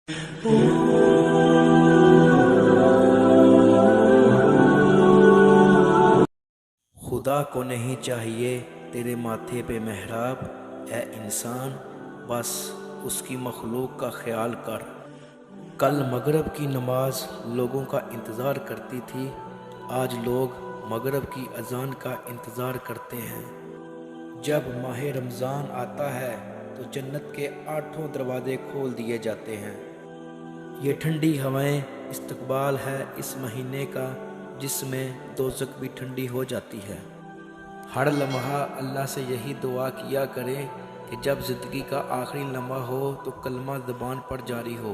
خدا کو نہیں چاہیے تیرے ماتھے پہ محراب، اے انسان بس اس کی مخلوق کا خیال کر۔ کل مغرب کی نماز لوگوں کا انتظار کرتی تھی، آج لوگ مغرب کی اذان کا انتظار کرتے ہیں۔ جب ماہ رمضان آتا ہے تو جنت کے 8 دروازے کھول دیے جاتے ہیں۔ یہ ٹھنڈی ہوائیں استقبال ہے اس مہینے کا جس میں دوزخ بھی ٹھنڈی ہو جاتی ہے۔ ہر لمحہ اللہ سے یہی دعا کیا کریں کہ جب زندگی کا آخری لمحہ ہو تو کلمہ زبان پر جاری ہو۔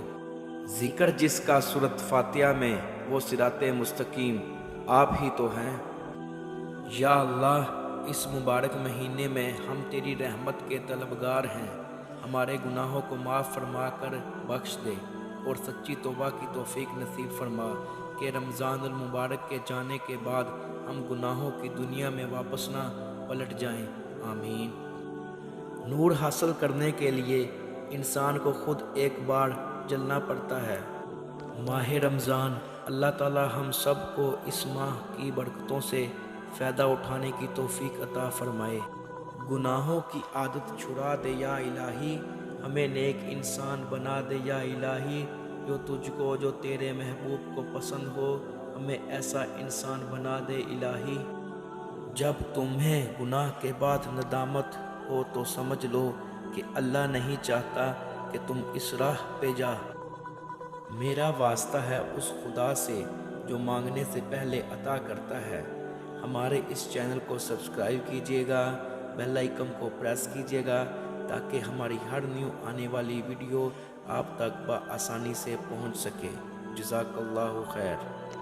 ذکر جس کا سورۃ فاتحہ میں، وہ صراط مستقیم آپ ہی تو ہیں۔ یا اللہ، اس مبارک مہینے میں ہم تیری رحمت کے طلبگار ہیں، ہمارے گناہوں کو معاف فرما کر بخش دے اور سچی توبہ کی توفیق نصیب فرما کہ رمضان المبارک کے جانے کے بعد ہم گناہوں کی دنیا میں واپس نہ پلٹ جائیں، آمین۔ نور حاصل کرنے کے لیے انسان کو خود ایک بار جلنا پڑتا ہے۔ ماہ رمضان، اللہ تعالی ہم سب کو اس ماہ کی برکتوں سے فائدہ اٹھانے کی توفیق عطا فرمائے۔ گناہوں کی عادت چھڑا دے یا الہی، ہمیں نیک انسان بنا دے یا الہی، جو تجھ کو، جو تیرے محبوب کو پسند ہو، ہمیں ایسا انسان بنا دے الہی۔ جب تمہیں گناہ کے بعد ندامت ہو تو سمجھ لو کہ اللہ نہیں چاہتا کہ تم اس راہ پہ جا۔ میرا واسطہ ہے اس خدا سے جو مانگنے سے پہلے عطا کرتا ہے۔ ہمارے اس چینل کو سبسکرائب کیجیے گا، بیل آئیکن کو پریس کیجیے گا تاکہ ہماری ہر نیو آنے والی ویڈیو آپ تک بآسانی سے پہنچ سکے۔ جزاک اللہ خیر۔